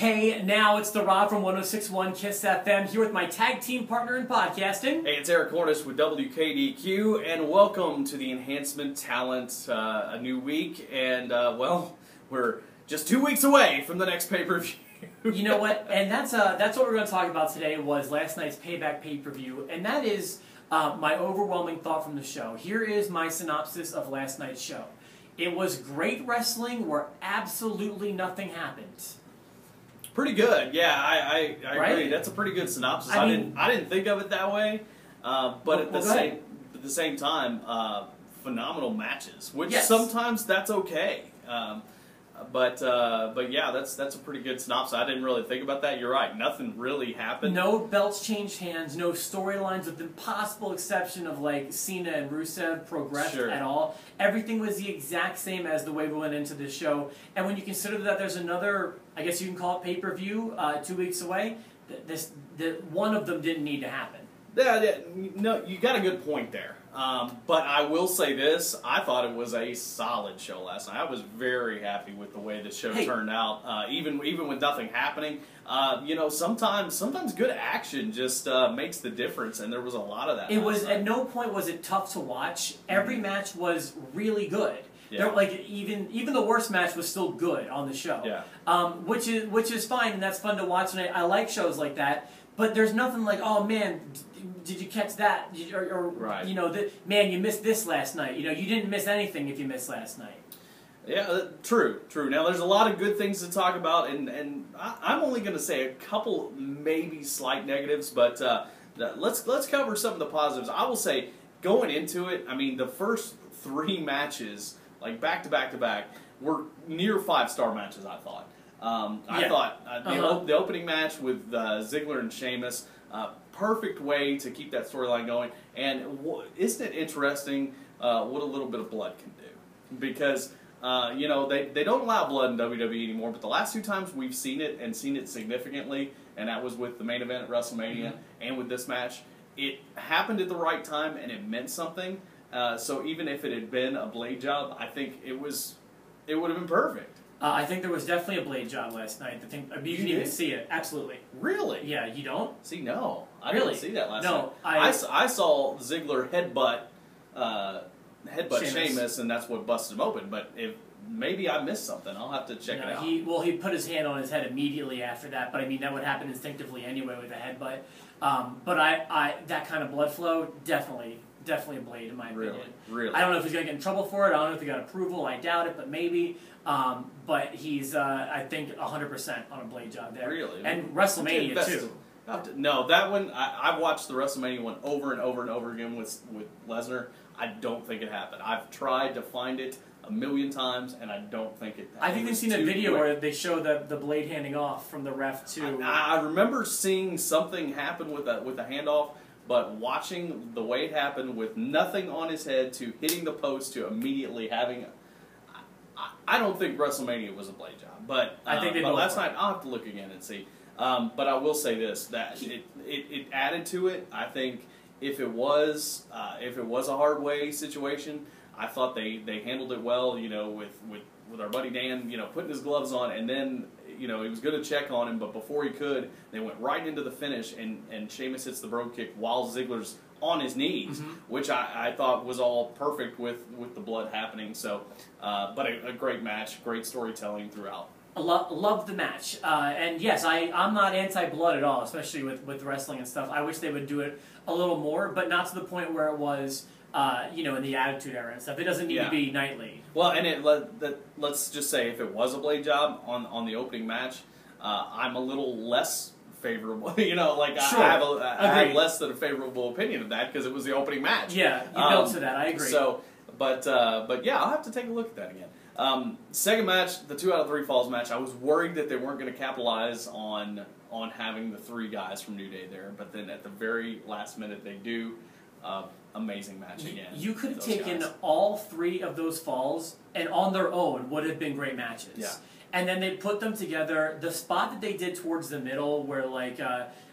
Hey, now it's the Rob from 106.1 KISS FM here with my tag team partner in podcasting. Hey, it's Eric Cornish with WKDQ, and welcome to the Enhancement Talent, a new week, and, well, we're just 2 weeks away from the next pay-per-view. You know what? And that's what we're going to talk about today was last night's Payback pay-per-view, and that is my overwhelming thought from the show. Here is my synopsis of last night's show. It was great wrestling where absolutely nothing happened. Pretty good, yeah. I Right? agree. That's a pretty good synopsis. I didn't think of it that way, but at the same time, phenomenal matches. Which sometimes that's okay. But yeah, that's a pretty good synopsis. I didn't really think about that. You're right. Nothing really happened. No belts changed hands. No storylines, with the possible exception of like Cena and Rusev progressed at all. Everything was the exact same as the way we went into this show. And when you consider that there's another, I guess you can call it pay-per-view, 2 weeks away, one of them didn't need to happen. Yeah, no, you got a good point there. But I will say this, I thought it was a solid show last night. I was very happy with the way the show turned out, even with nothing happening. You know, sometimes good action just makes the difference, and there was a lot of that. It was, at no point was it tough to watch. Every match was really good. Yeah. Like even the worst match was still good on the show. Yeah. Which is fine, and that's fun to watch, and I like shows like that. But there's nothing like, oh man, did you catch that? Right. You know, man, you missed this last night. You know, you didn't miss anything if you missed last night. Yeah, true. Now, there's a lot of good things to talk about, and I'm only going to say a couple, maybe slight negatives, but let's cover some of the positives. I will say, going into it, I mean, the first three matches, like back to back, were near 5-star matches, I thought. I thought the opening match with Ziggler and Sheamus, perfect way to keep that storyline going. And isn't it interesting what a little bit of blood can do? Because you know, they don't allow blood in WWE anymore, but the last two times we've seen it, and seen it significantly, and that was with the main event at WrestleMania and with this match, it happened at the right time and it meant something. So even if it had been a blade job, I think it would have been perfect. I think there was definitely a blade job last night. You can even see it. Absolutely. Really? Yeah, you don't? See, no. I Really? didn't see that last No, night. I saw Ziggler headbutt Sheamus. Sheamus, and that's what busted him open. But maybe I missed something. I'll have to check it out. He put his hand on his head immediately after that, but I mean, that would happen instinctively anyway with a headbutt. But that kind of blood flow, definitely a blade in my opinion. Really? I don't know if he's going to get in trouble for it. I don't know if he got approval. I doubt it, but maybe. But he's, I think, 100% on a blade job there. Really? And WrestleMania, too. No, that one, I've watched the WrestleMania one over and over and over again with Lesnar. I don't think it happened. I've tried to find it a million times, and I don't think it happened. I think they've seen a video where they show the blade handing off from the ref to... I remember seeing something happen with a handoff, but watching the way it happened with nothing on his head to hitting the post to immediately having... I don't think WrestleMania was a blade job, but I think they but last night I'll have to look again and see. But I will say this: that it added to it. I think if it was a hard way situation, I thought they handled it well. You know, with our buddy Dan, you know, putting his gloves on, and then you know he was going to check on him, but before he could, they went right into the finish, and Sheamus hits the Brogue Kick while Ziggler's on his knees, which I thought was all perfect with the blood happening. So, but a great match, great storytelling throughout. Love the match, and yes, I'm not anti-blood at all, especially with wrestling and stuff. I wish they would do it a little more, but not to the point where it was, you know, in the Attitude Era and stuff. It doesn't need to be nightly. Well, and let's just say if it was a blade job on the opening match, I'm a little less favorable. You know, like I have less than a favorable opinion of that because it was the opening match. Yeah, you built to that. I agree. So, but yeah, I'll have to take a look at that again. Second match, the 2 out of 3 falls match. I was worried that they weren't going to capitalize on having the 3 guys from New Day there, but then at the very last minute they do. Amazing match again. You could have taken all 3 of those falls, and on their own would have been great matches. Yeah. And then they put them together. The spot that they did towards the middle, where like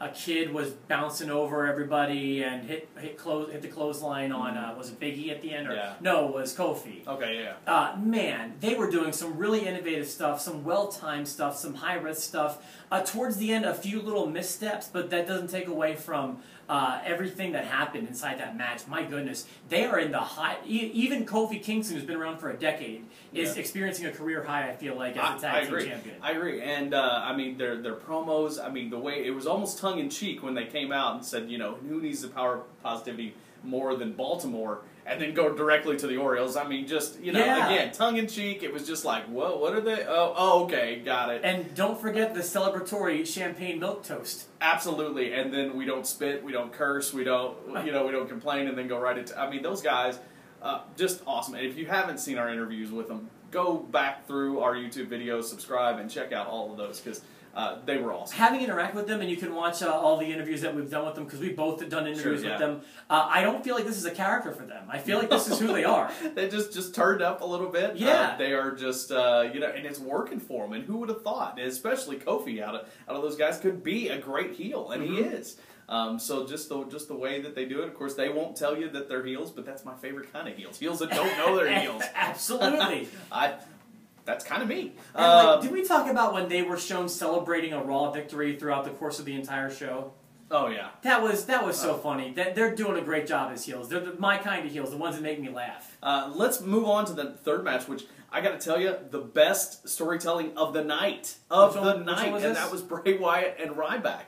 a kid was bouncing over everybody and hit the clothesline on was it Big E at the end, or no, it was Kofi. Okay, yeah. Man, they were doing some really innovative stuff, some well-timed stuff, some high-risk stuff. Towards the end, a few little missteps, but that doesn't take away from everything that happened inside that match. My goodness, they are in the high. Even Kofi Kingston, who's been around for a decade, is experiencing a career high. I feel like as a tag team champion. I agree, and I mean their promos. I mean the way it was almost tongue in cheek when they came out and said, who needs the power of positivity more than Baltimore, and then go directly to the Orioles. I mean, just again, tongue in cheek. It was just like, whoa, what are they? Oh, okay, got it. And don't forget the celebratory champagne milk toast. Absolutely, and then we don't spit, we don't curse, we don't we don't complain, and then go right into. I mean, those guys, just awesome. And if you haven't seen our interviews with them, go back through our YouTube videos, subscribe, and check out all of those because. They were awesome. Having interacted with them, and you can watch all the interviews that we've done with them, because we've both done interviews with them. I don't feel like this is a character for them. I feel like this is who they are. They just turned up a little bit. Yeah. They are just, and it's working for them. And who would have thought, especially Kofi, out of those guys, could be a great heel, and he is. So just the way that they do it, of course, they won't tell you that they're heels, but that's my favorite kind of heels. Heels that don't know they're heels. Absolutely. That's kind of me. Did we talk about when they were shown celebrating a Raw victory throughout the course of the entire show? Oh, yeah. That was so funny. They're doing a great job as heels. They're my kind of heels, the ones that make me laugh. Let's move on to the third match, which I got to tell you, the best storytelling of the night. And that was Bray Wyatt and Ryback.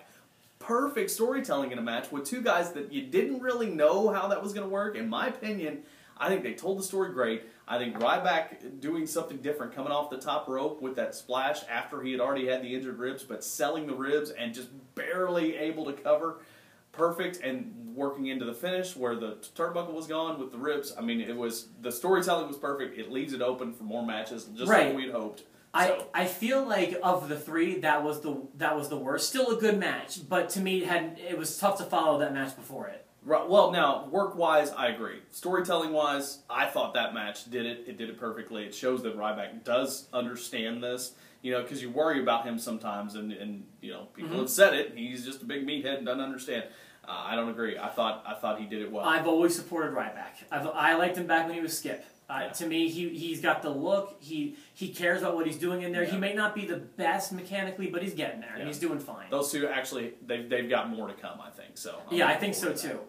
Perfect storytelling in a match with two guys that you didn't really know how that was going to work. In my opinion, I think they told the story great. I think Ryback doing something different, coming off the top rope with that splash after he had already had the injured ribs, but selling the ribs and just barely able to cover. Perfect, and working into the finish where the turnbuckle was gone with the ribs. I mean, the storytelling was perfect. It leaves it open for more matches, just like we'd hoped. I feel like of the three, that was the worst. Still a good match, but to me, it was tough to follow that match before it. Right. Well, now, work-wise, I agree. Storytelling-wise, I thought that match did it. It did it perfectly. It shows that Ryback does understand this, because you worry about him sometimes, and people have said it. He's just a big meathead and doesn't understand. I don't agree. I thought he did it well. I've always supported Ryback. I liked him back when he was Skip. To me, he's got the look. He cares about what he's doing in there. Yeah. He may not be the best mechanically, but he's getting there, and he's doing fine. Those two, actually, they've got more to come, I think. So I think so, too.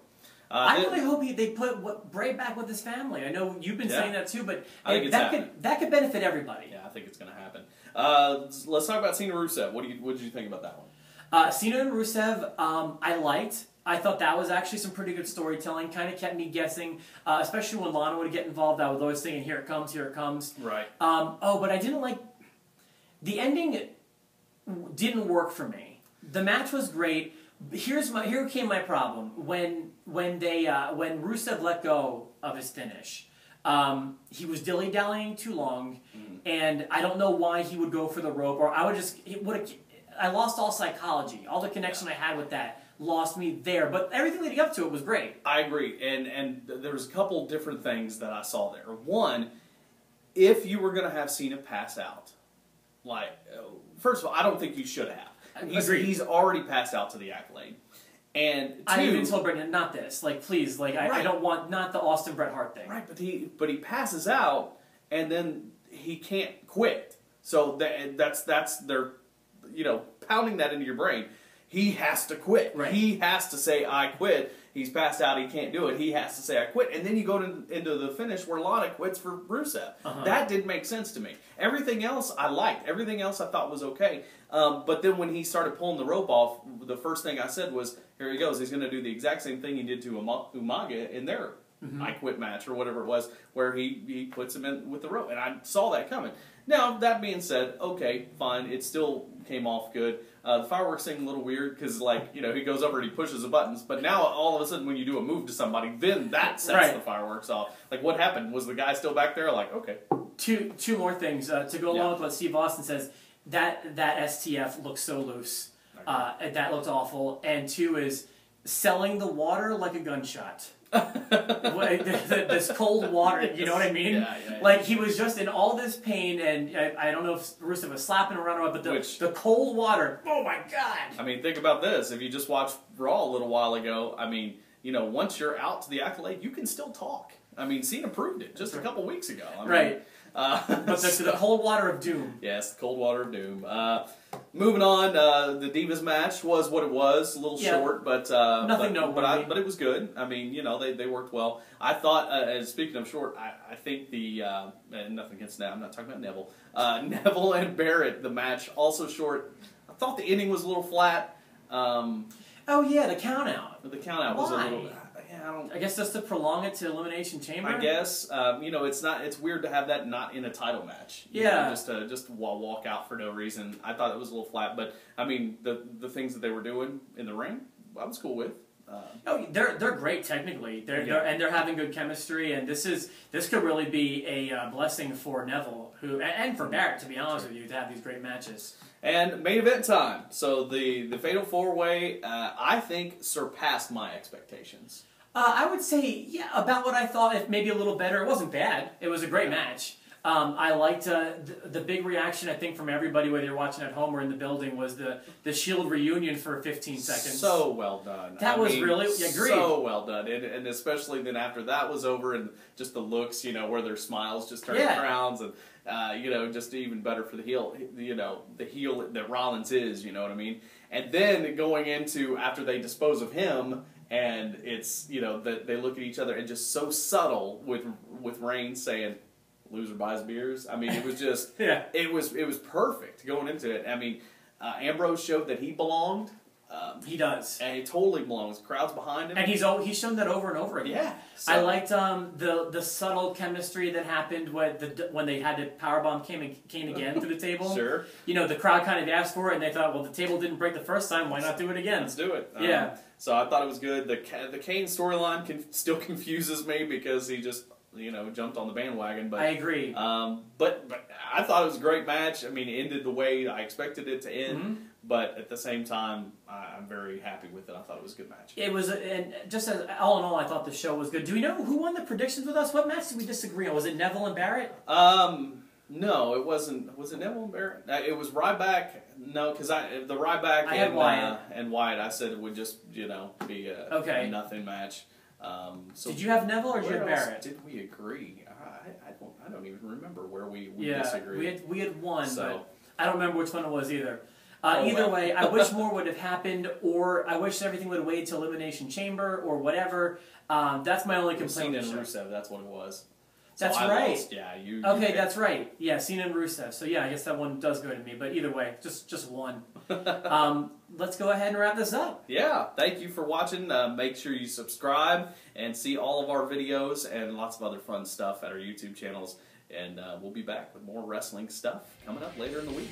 I really hope they put Bray back with his family. I know you've been saying that too, but that could benefit everybody. Yeah, I think it's going to happen. Let's talk about Cena Rusev. What did you think about that one? Cena and Rusev, I liked. I thought that was actually some pretty good storytelling. Kind of kept me guessing, especially when Lana would get involved. I was always thinking, "Here it comes, here it comes." Right. But I didn't like the ending. Didn't work for me. The match was great. Here came my problem when Rusev let go of his finish. He was dilly-dallying too long, and I don't know why he would go for the rope. Or I lost all psychology. All the connection I had with that lost me there. But everything leading up to it was great. I agree, and there was a couple different things that I saw there. One, if you were going to have Cena pass out, first of all, I don't think you should have. He's already passed out to the Accolade. And two, I even told Bret, not this. Please, I don't want, not the Austin Bret Hart thing. Right, but he passes out, and then he can't quit. So they're pounding that into your brain. He has to quit. Right. He has to say, I quit. He's passed out. He can't do it. He has to say, I quit. And then you go into the finish where Lana quits for Rusev. That didn't make sense to me. Everything else I liked. Everything else I thought was okay. But then when he started pulling the rope off, the first thing I said was, here he goes. He's going to do the exact same thing he did to Umaga in their I Quit match or whatever it was, where he puts him in with the rope. And I saw that coming. Now, that being said, okay, fine. It still came off good. The fireworks thing a little weird because, he goes over and he pushes the buttons. But now, all of a sudden, when you do a move to somebody, then that sets the fireworks off. What happened? Was the guy still back there? Okay. Two more things to go along with what Steve Austin says. That STF looks so loose. That looked awful. And two is selling the water like a gunshot. This cold water, you know what I mean? Yeah. Like, he was just in all this pain, and I don't know if Rusev was slapping around or what, but the cold water, oh my God! I mean, think about this. If you just watched Raw a little while ago, I mean, you know, once you're out to the Accolade, you can still talk. I mean, Cena proved it just a couple weeks ago. I mean, right. But the cold water of doom. Yes, the cold water of doom. Moving on, the Divas match was what it was, a little short, but nothing noteworthy. But it was good. I mean, you know, they worked well. I thought, and speaking of short, I think and nothing against that. I'm not talking about Neville. Neville and Barrett, the match also short. I thought the ending was a little flat. Oh yeah, the count out. The count out was a little. I guess just to prolong it to Elimination Chamber. I guess you know, it's weird to have that not in a title match. You know, just walk out for no reason. I thought it was a little flat, but I mean the things that they were doing in the ring, I was cool with. Oh, they're great technically. They're having good chemistry, and this could really be a blessing for Neville and for Barrett, to be honest with you, to have these great matches. And main event time. So the Fatal 4-Way, I think, surpassed my expectations. I would say, yeah, about what I thought, if maybe a little better. It wasn't bad. It was a great match. I liked the big reaction, I think, from everybody, whether you're watching at home or in the building, was the Shield reunion for 15 seconds. So well done. That was really, agreed. So well done. And especially then after that was over and just the looks, you know, where their smiles just turned crowns and, you know, just even better for the heel, you know, the heel that Rollins is, you know what I mean? And then going into, after they dispose of him, and it's, you know, that they look at each other and just so subtle with Reigns saying, "Loser buys beers." I mean, it was just, it was perfect going into it. I mean, Ambrose showed that he belonged. He does, and he totally belongs. Crowd's behind him, and he's shown that over and over again. Yeah, so. I liked the subtle chemistry that happened when they had the powerbomb came again through the table. Sure, you know, the crowd kind of asked for it, and they thought, well, the table didn't break the first time. Why not do it again? Let's do it. Yeah. So I thought it was good. The Kane storyline still confuses me because he just, you know, jumped on the bandwagon. But I agree. But I thought it was a great match. I mean, it ended the way I expected it to end. Mm-hmm. But at the same time, I'm very happy with it. I thought it was a good match. It was, and just as all in all, I thought the show was good. Do we know who won the predictions with us? What match did we disagree on? Was it Neville and Barrett? No, it wasn't. Was it Neville and Barrett? It was Ryback. No, because the Ryback and Wyatt, I said it would just, you know, be a nothing match. So did you have Neville or did you have Barrett? Did we agree? I don't even remember where we disagreed. We had one, but I don't remember which one it was either. Either way, I wish more would have happened, or I wish everything would have waited till Elimination Chamber, or whatever. That's my only complaint. Cena and Rusev, that's what it was. So that's right. Lost. Yeah, you. Okay, that's right. Yeah, Cena and Rusev. So yeah, I guess that one does go to me. But either way, just one. Let's go ahead and wrap this up. Yeah, thank you for watching. Make sure you subscribe and see all of our videos and lots of other fun stuff at our YouTube channels. And we'll be back with more wrestling stuff coming up later in the week.